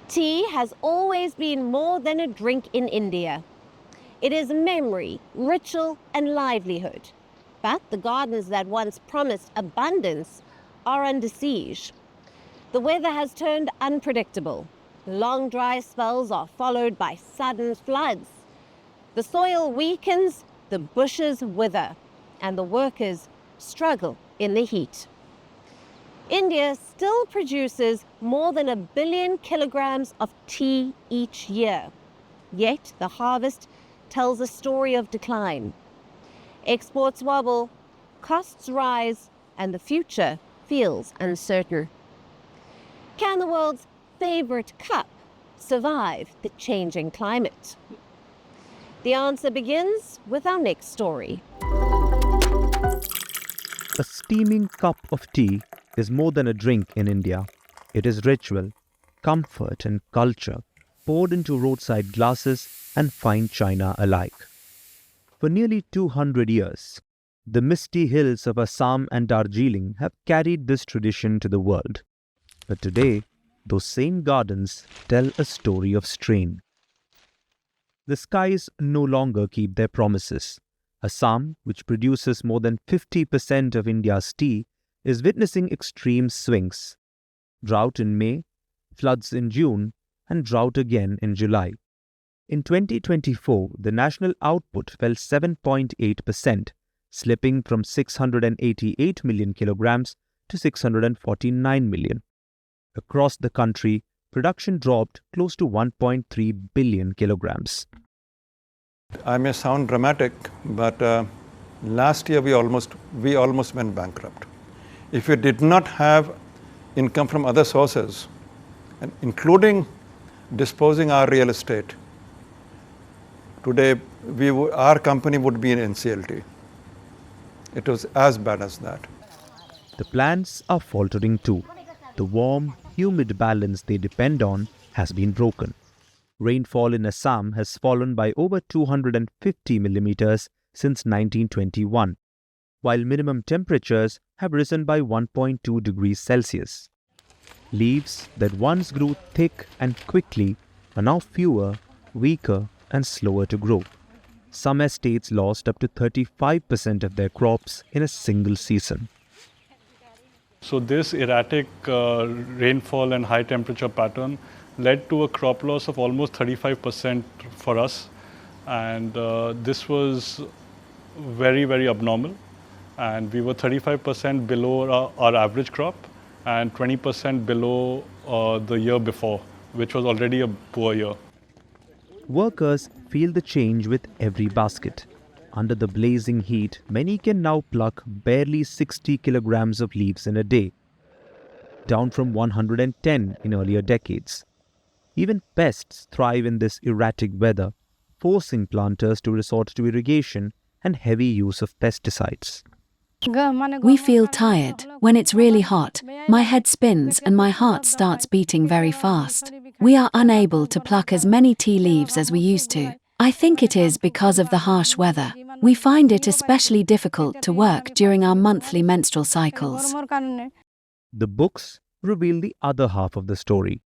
Tea has always been more than a drink in India. It is memory, ritual, and livelihood. But the gardens that once promised abundance are under siege. The weather has turned unpredictable. Long dry spells are followed by sudden floods. The soil weakens, the bushes wither, and the workers struggle in the heat. India still produces more than 1 billion kilograms of tea each year. Yet the harvest tells a story of decline. Exports wobble, costs rise, and the future feels uncertain. Can the world's favorite cup survive the changing climate? The answer begins with our next story. A steaming cup of tea is more than a drink in India. It is ritual, comfort and culture poured into roadside glasses and fine china alike. For nearly 200 years, the misty hills of Assam and Darjeeling have carried this tradition to the world. But today, those same gardens tell a story of strain. The skies no longer keep their promises. Assam, which produces more than 50% of India's tea, is witnessing extreme swings. Drought in May, floods in June, and drought again in July. In 2024, the national output fell 7.8%, slipping from 688 million kilograms to 649 million. Across the country, production dropped close to 1.3 billion kilograms. I may sound dramatic, but last year we almost went bankrupt. If we did not have income from other sources, and including disposing our real estate, today our company would be in NCLT. It was as bad as that. The plants are faltering too. The warm, humid balance they depend on has been broken. Rainfall in Assam has fallen by over 250 millimeters since 1921, while minimum temperatures have risen by 1.2 degrees Celsius. Leaves that once grew thick and quickly are now fewer, weaker, and slower to grow. Some estates lost up to 35% of their crops in a single season. So this erratic rainfall and high temperature pattern led to a crop loss of almost 35% for us. And this was very, very abnormal. And we were 35% below our average crop and 20% below the year before, which was already a poor year. Workers feel the change with every basket. Under the blazing heat, many can now pluck barely 60 kilograms of leaves in a day, down from 110 in earlier decades. Even pests thrive in this erratic weather, forcing planters to resort to irrigation and heavy use of pesticides. We feel tired. When it's really hot, my head spins and my heart starts beating very fast. We are unable to pluck as many tea leaves as we used to. I think it is because of the harsh weather. We find it especially difficult to work during our monthly menstrual cycles. The books reveal the other half of the story.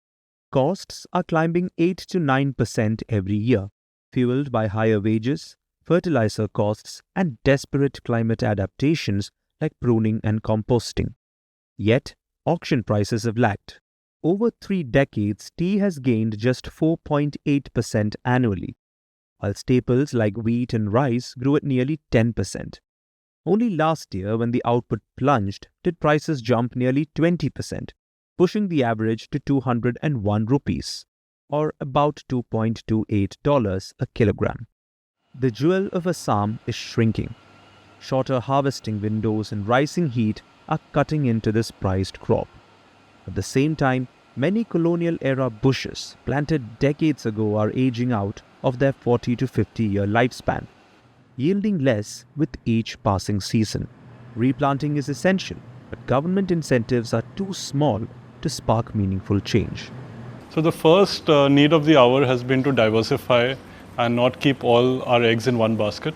Costs are climbing 8 to 9% every year, fueled by higher wages, fertilizer costs, and desperate climate adaptations like pruning and composting. Yet, auction prices have lagged. Over 3 decades, tea has gained just 4.8% annually, while staples like wheat and rice grew at nearly 10%. Only last year, when the output plunged, did prices jump nearly 20%, pushing the average to 201 rupees, or about $2.28 a kilogram. The jewel of Assam is shrinking. Shorter harvesting windows and rising heat are cutting into this prized crop. At the same time, many colonial-era bushes planted decades ago are aging out of their 40 to 50-year lifespan, yielding less with each passing season. Replanting is essential, but government incentives are too small to spark meaningful change. So the first need of the hour has been to diversify and not keep all our eggs in one basket,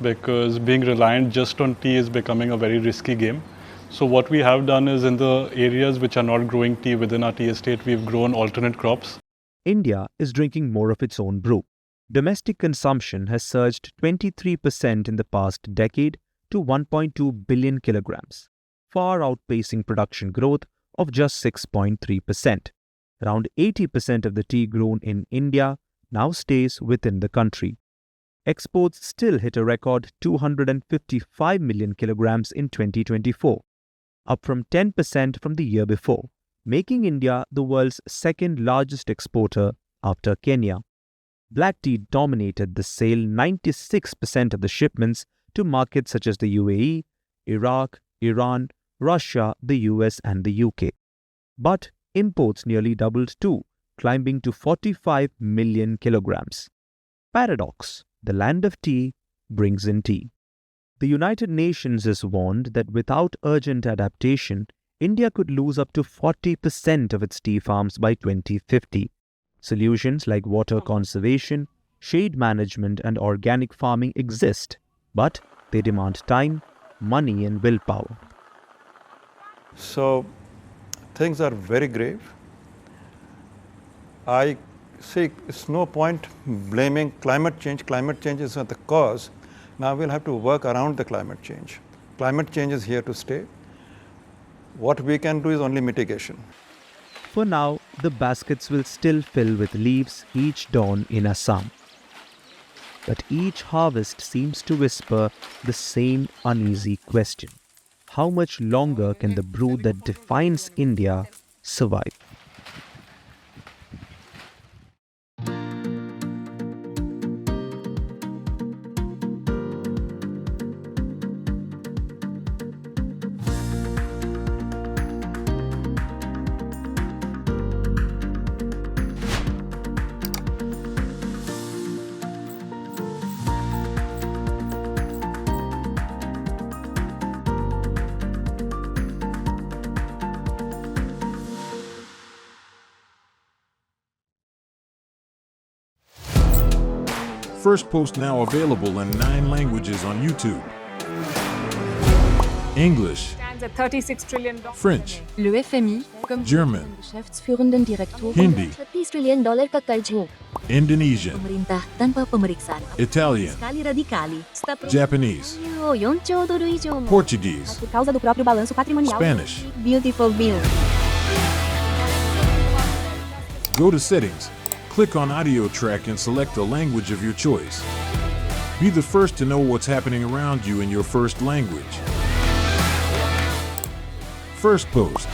because being reliant just on tea is becoming a very risky game. So what we have done is, in the areas which are not growing tea within our tea estate, we've grown alternate crops. India is drinking more of its own brew. Domestic consumption has surged 23% in the past decade to 1.2 billion kilograms, far outpacing production growth of just 6.3%. Around 80% of the tea grown in India now stays within the country. Exports still hit a record 255 million kilograms in 2024, up from 10% from the year before, making India the world's second largest exporter after Kenya. Black tea dominated the sale, 96% of the shipments to markets such as the UAE, Iraq, Iran, Russia, the US and the UK. But imports nearly doubled too, climbing to 45 million kilograms. Paradox, the land of tea brings in tea. The United Nations has warned that without urgent adaptation, India could lose up to 40% of its tea farms by 2050. Solutions like water conservation, shade management and organic farming exist, but they demand time, money and willpower. So things are very grave. I see it's no point blaming climate change. Climate change is not the cause. Now we'll have to work around the climate change. Climate change is here to stay. What we can do is only mitigation. For now, the baskets will still fill with leaves each dawn in Assam. But each harvest seems to whisper the same uneasy question. How much longer can the brew that defines India survive? Firstpost now available in 9 languages on YouTube. English, Stands at $36 trillion. French, Le FMI, comme German, Geschäftsführenden Direktor, Hindi, $30 trillion ka karj mo. Indonesian, Pemerintah tanpa pemeriksaan. Italian, Kali radikali. Japanese, 4 兆ドル以上も Portuguese, por causa do próprio balanço patrimonial. Spanish. Beautiful bill. Go to Settings, click on Audio Track and select a language of your choice. Be the first to know what's happening around you in your first language. Firstpost.